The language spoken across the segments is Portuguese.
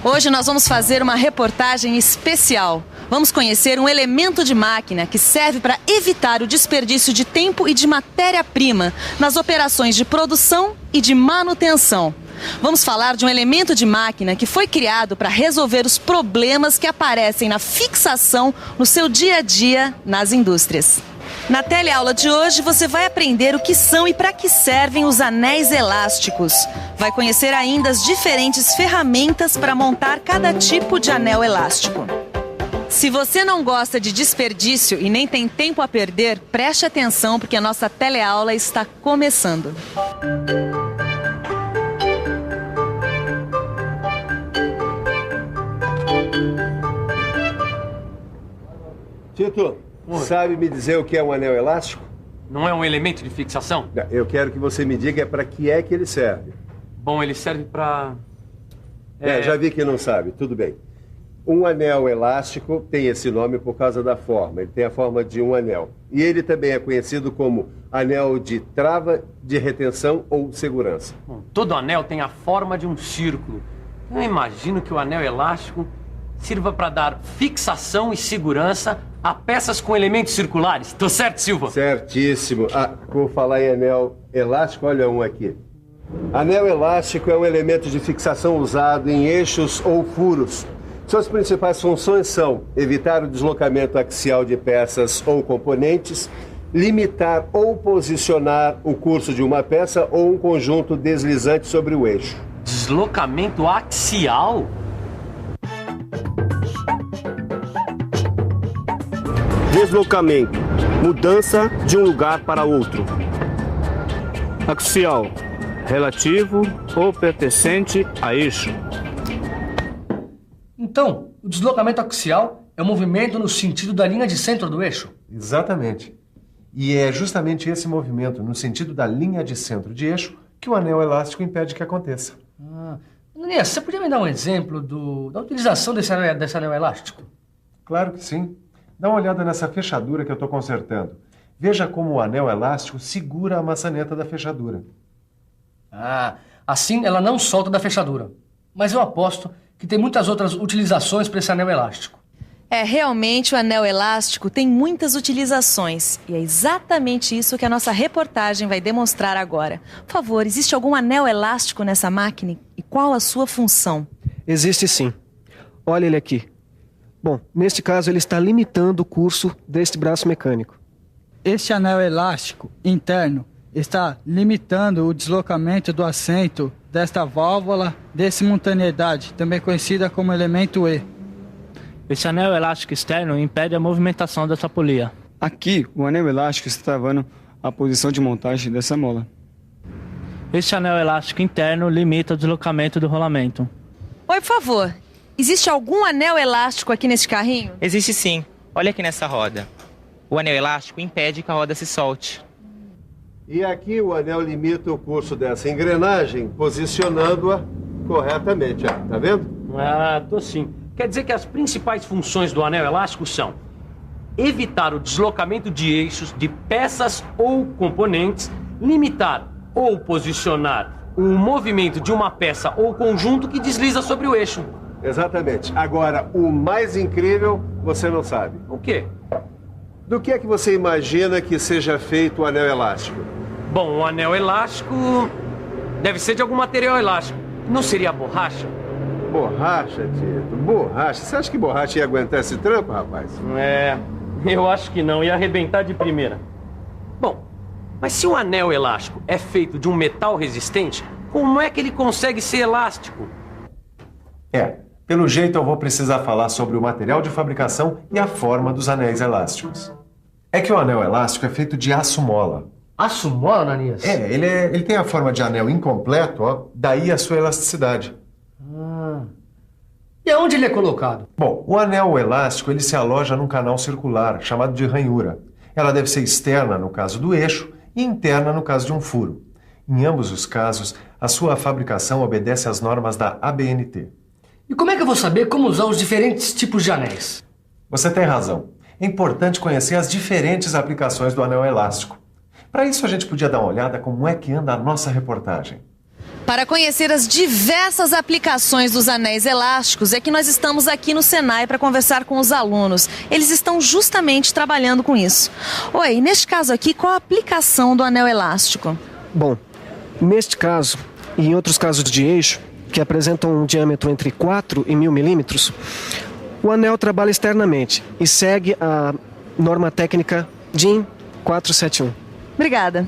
Hoje nós vamos fazer uma reportagem especial. Vamos conhecer um elemento de máquina que serve para evitar o desperdício de tempo e de matéria-prima nas operações de produção e de manutenção. Vamos falar de um elemento de máquina que foi criado para resolver os problemas que aparecem na fixação no seu dia a dia nas indústrias. Na teleaula de hoje você vai aprender o que são e para que servem os anéis elásticos. Vai conhecer ainda as diferentes ferramentas para montar cada tipo de anel elástico. Se você não gosta de desperdício e nem tem tempo a perder, preste atenção porque a nossa teleaula está começando. Tito, sabe me dizer o que é um anel elástico? Não é um elemento de fixação? Eu quero que você me diga para que é que ele serve. Bom, ele serve para... Já vi que não sabe, tudo bem. Um anel elástico tem esse nome por causa da forma. Ele tem a forma de um anel. E ele também é conhecido como anel de trava, de retenção ou segurança. Bom, todo anel tem a forma de um círculo. Eu imagino que o anel elástico sirva para dar fixação e segurança a peças com elementos circulares. Tô certo, Silva? Certíssimo. Vou falar em anel elástico, olha um aqui. Anel elástico é um elemento de fixação usado em eixos ou furos. Suas principais funções são evitar o deslocamento axial de peças ou componentes, limitar ou posicionar o curso de uma peça ou um conjunto deslizante sobre o eixo. Deslocamento axial? Deslocamento, mudança de um lugar para outro. Axial, relativo ou pertencente a eixo. Então, o deslocamento axial é o movimento no sentido da linha de centro do eixo? Exatamente. E é justamente esse movimento no sentido da linha de centro de eixo que o anel elástico impede que aconteça. Ananias, você podia me dar um exemplo da utilização desse anel elástico? Claro que sim. Dá uma olhada nessa fechadura que eu estou consertando. Veja como o anel elástico segura a maçaneta da fechadura. Assim ela não solta da fechadura. Mas eu aposto que tem muitas outras utilizações para esse anel elástico. Realmente o anel elástico tem muitas utilizações. E é exatamente isso que a nossa reportagem vai demonstrar agora. Por favor, existe algum anel elástico nessa máquina? E qual a sua função? Existe sim. Olha ele aqui. Bom, neste caso ele está limitando o curso deste braço mecânico. Este anel elástico interno está limitando o deslocamento do assento desta válvula de simultaneidade, também conhecida como elemento E. Esse anel elástico externo impede a movimentação dessa polia. Aqui, o anel elástico está travando a posição de montagem dessa mola. Este anel elástico interno limita o deslocamento do rolamento. Oi, por favor. Existe algum anel elástico aqui nesse carrinho? Existe sim. Olha aqui nessa roda. O anel elástico impede que a roda se solte. E aqui o anel limita o curso dessa engrenagem, posicionando-a corretamente. Tá vendo? Tô sim. Quer dizer que as principais funções do anel elástico são evitar o deslocamento de eixos, de peças ou componentes, limitar ou posicionar o movimento de uma peça ou conjunto que desliza sobre o eixo. Exatamente. Agora, o mais incrível, você não sabe. O quê? Do que é que você imagina que seja feito o anel elástico? Bom, o anel elástico deve ser de algum material elástico. Não seria borracha? Borracha, Tito? Borracha? Você acha que borracha ia aguentar esse tranco, rapaz? Eu acho que não. Ia arrebentar de primeira. Bom, mas se o anel elástico é feito de um metal resistente, como é que ele consegue ser elástico? Pelo jeito eu vou precisar falar sobre o material de fabricação e a forma dos anéis elásticos. É que o anel elástico é feito de aço mola. Aço mola, Ananias? Ele tem a forma de anel incompleto, daí a sua elasticidade. E aonde ele é colocado? Bom, o anel elástico ele se aloja num canal circular, chamado de ranhura. Ela deve ser externa no caso do eixo e interna no caso de um furo. Em ambos os casos, a sua fabricação obedece às normas da ABNT. E como é que eu vou saber como usar os diferentes tipos de anéis? Você tem razão. É importante conhecer as diferentes aplicações do anel elástico. Para isso, a gente podia dar uma olhada como é que anda a nossa reportagem. Para conhecer as diversas aplicações dos anéis elásticos, é que nós estamos aqui no Senai para conversar com os alunos. Eles estão justamente trabalhando com isso. Oi, neste caso aqui, qual a aplicação do anel elástico? Bom, neste caso e em outros casos de eixo, que apresentam um diâmetro entre 4 e 1000 milímetros, o anel trabalha externamente e segue a norma técnica DIN 471. Obrigada.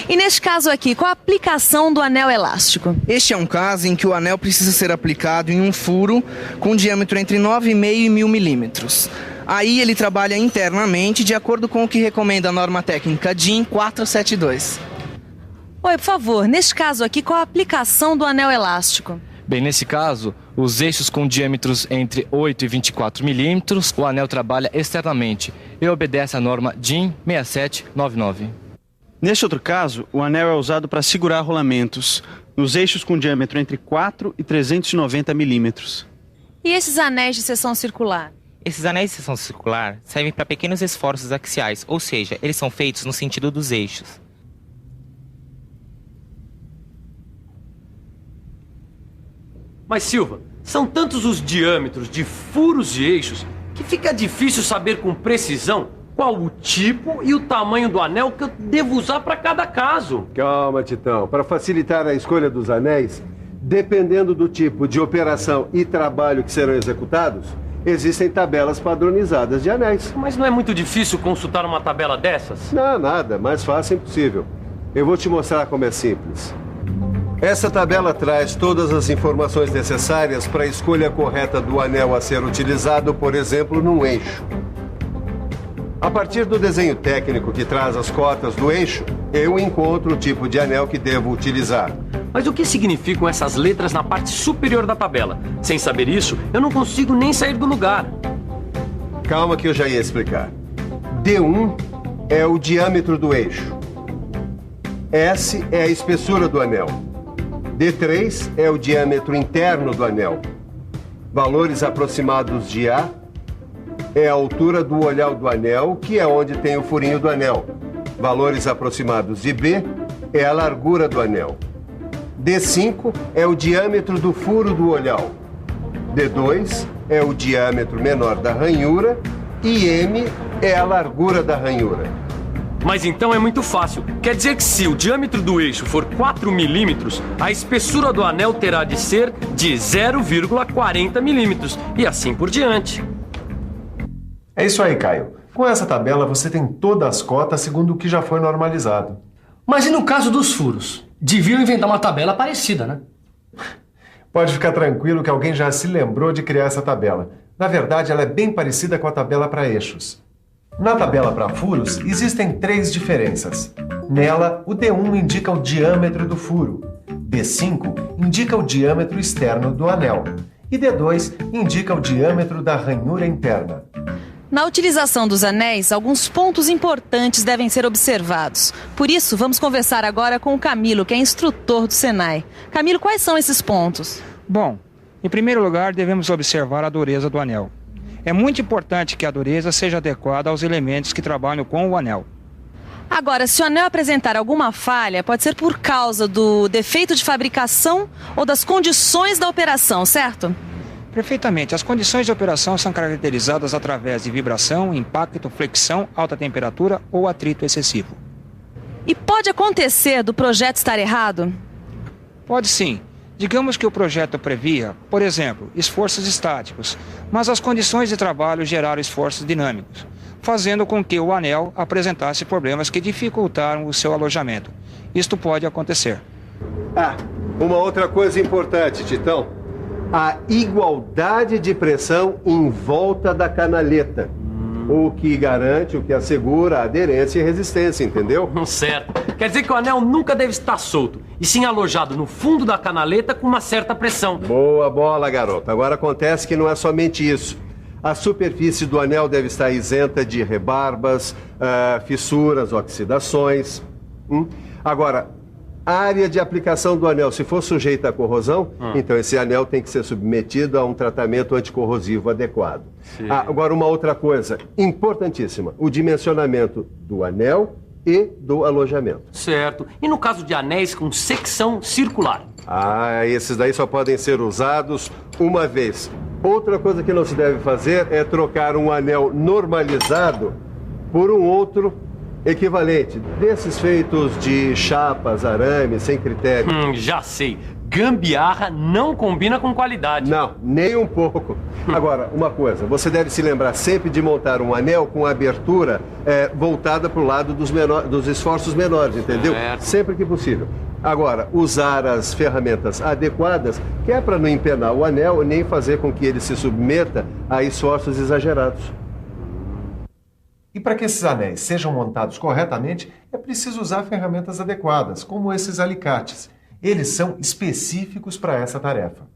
E neste caso aqui, qual a aplicação do anel elástico? Este é um caso em que o anel precisa ser aplicado em um furo com diâmetro entre 9,5 e 1000 milímetros. Aí ele trabalha internamente de acordo com o que recomenda a norma técnica DIN 472. Oi, por favor, neste caso aqui, qual a aplicação do anel elástico? Bem, nesse caso, os eixos com diâmetros entre 8 e 24 milímetros, o anel trabalha externamente e obedece à norma DIN 6799. Neste outro caso, o anel é usado para segurar rolamentos nos eixos com diâmetro entre 4 e 390 milímetros. E esses anéis de seção circular? Esses anéis de seção circular servem para pequenos esforços axiais, ou seja, eles são feitos no sentido dos eixos. Mas, Silva, são tantos os diâmetros de furos e eixos que fica difícil saber com precisão qual o tipo e o tamanho do anel que eu devo usar para cada caso. Calma, Titão. Para facilitar a escolha dos anéis, dependendo do tipo de operação e trabalho que serão executados, existem tabelas padronizadas de anéis. Mas não é muito difícil consultar uma tabela dessas? Não, nada. Mais fácil é impossível. Eu vou te mostrar como é simples. Essa tabela traz todas as informações necessárias para a escolha correta do anel a ser utilizado, por exemplo, num eixo. A partir do desenho técnico que traz as cotas do eixo, eu encontro o tipo de anel que devo utilizar. Mas o que significam essas letras na parte superior da tabela? Sem saber isso, eu não consigo nem sair do lugar. Calma que eu já ia explicar. D1 é o diâmetro do eixo. S é a espessura do anel. D3 é o diâmetro interno do anel. Valores aproximados de A é a altura do olhar do anel, que é onde tem o furinho do anel. Valores aproximados de B é a largura do anel. D5 é o diâmetro do furo do olhar. D2 é o diâmetro menor da ranhura e M é a largura da ranhura. Mas então é muito fácil. Quer dizer que se o diâmetro do eixo for 4 milímetros, a espessura do anel terá de ser de 0,40 milímetros e assim por diante. É isso aí, Caio. Com essa tabela você tem todas as cotas segundo o que já foi normalizado. Mas e no caso dos furos? Deviam inventar uma tabela parecida, né? Pode ficar tranquilo que alguém já se lembrou de criar essa tabela. Na verdade, ela é bem parecida com a tabela para eixos. Na tabela para furos, existem 3 diferenças. Nela, o D1 indica o diâmetro do furo, D5 indica o diâmetro externo do anel e D2 indica o diâmetro da ranhura interna. Na utilização dos anéis, alguns pontos importantes devem ser observados. Por isso, vamos conversar agora com o Camilo, que é instrutor do Senai. Camilo, quais são esses pontos? Bom, em primeiro lugar, devemos observar a dureza do anel. É muito importante que a dureza seja adequada aos elementos que trabalham com o anel. Agora, se o anel apresentar alguma falha, pode ser por causa do defeito de fabricação ou das condições da operação, certo? Perfeitamente. As condições de operação são caracterizadas através de vibração, impacto, flexão, alta temperatura ou atrito excessivo. E pode acontecer do projeto estar errado? Pode sim. Digamos que o projeto previa, por exemplo, esforços estáticos, mas as condições de trabalho geraram esforços dinâmicos, fazendo com que o anel apresentasse problemas que dificultaram o seu alojamento. Isto pode acontecer. Uma outra coisa importante, Titão. A igualdade de pressão em volta da canaleta. O que garante, o que assegura a aderência e resistência, entendeu? Certo. Quer dizer que o anel nunca deve estar solto, e sim alojado no fundo da canaleta com uma certa pressão. Boa bola, garoto. Agora acontece que não é somente isso. A superfície do anel deve estar isenta de rebarbas, fissuras, oxidações. Agora, a área de aplicação do anel, se for sujeita à corrosão, então esse anel tem que ser submetido a um tratamento anticorrosivo adequado. Agora, uma outra coisa importantíssima, o dimensionamento do anel e do alojamento. Certo. E no caso de anéis com secção circular? Esses daí só podem ser usados uma vez. Outra coisa que não se deve fazer é trocar um anel normalizado por um outro equivalente, desses feitos de chapas, arames, sem critério. Já sei. Gambiarra não combina com qualidade. Não, nem um pouco. Agora, uma coisa, você deve se lembrar sempre de montar um anel com abertura voltada para o lado dos esforços menores, entendeu? Certo. Sempre que possível. Agora, usar as ferramentas adequadas, que é para não empenar o anel nem fazer com que ele se submeta a esforços exagerados. E para que esses anéis sejam montados corretamente, é preciso usar ferramentas adequadas, como esses alicates. Eles são específicos para essa tarefa.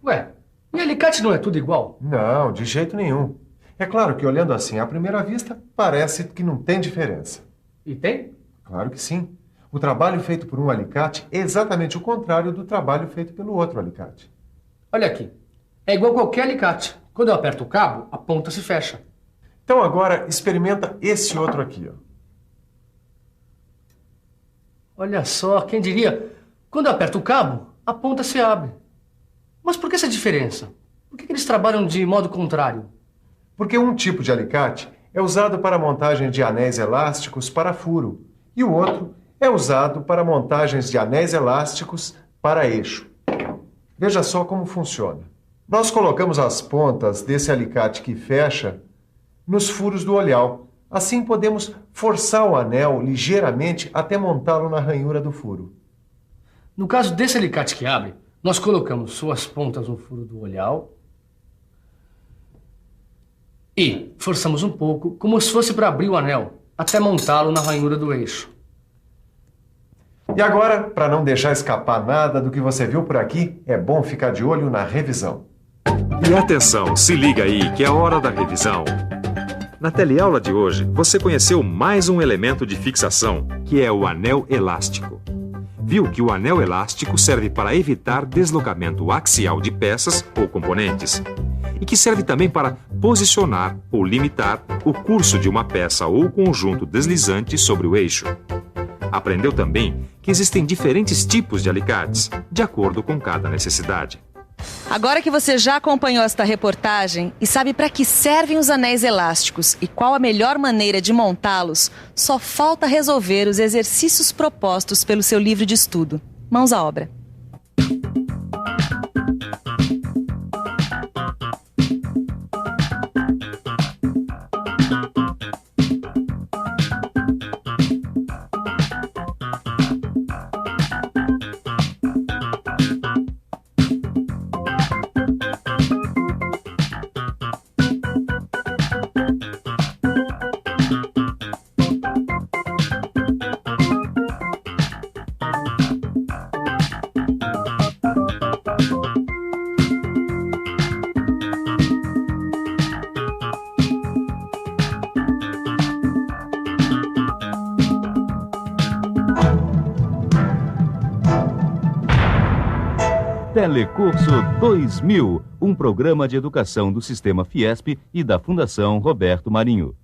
Ué, e alicate não é tudo igual? Não, de jeito nenhum. É claro que olhando assim à primeira vista, parece que não tem diferença. E tem? Claro que sim. O trabalho feito por um alicate é exatamente o contrário do trabalho feito pelo outro alicate. Olha aqui, é igual qualquer alicate. Quando eu aperto o cabo, a ponta se fecha. Então agora experimenta esse outro aqui, ó. Olha só, quem diria? Quando eu aperto o cabo, a ponta se abre. Mas por que essa diferença? Por que eles trabalham de modo contrário? Porque um tipo de alicate é usado para a montagem de anéis elásticos para furo e o outro é usado para montagens de anéis elásticos para eixo. Veja só como funciona. Nós colocamos as pontas desse alicate que fecha nos furos do olhal. Assim podemos forçar o anel ligeiramente até montá-lo na ranhura do furo. No caso desse alicate que abre, nós colocamos suas pontas no furo do olhal e forçamos um pouco, como se fosse para abrir o anel, até montá-lo na ranhura do eixo. E agora, para não deixar escapar nada do que você viu por aqui, é bom ficar de olho na revisão. E atenção, se liga aí que é a hora da revisão. Na teleaula de hoje, você conheceu mais um elemento de fixação, que é o anel elástico. Viu que o anel elástico serve para evitar deslocamento axial de peças ou componentes e que serve também para posicionar ou limitar o curso de uma peça ou conjunto deslizante sobre o eixo. Aprendeu também que existem diferentes tipos de alicates, de acordo com cada necessidade. Agora que você já acompanhou esta reportagem e sabe para que servem os anéis elásticos e qual a melhor maneira de montá-los, só falta resolver os exercícios propostos pelo seu livro de estudo. Mãos à obra. Telecurso 2000, um programa de educação do Sistema Fiesp e da Fundação Roberto Marinho.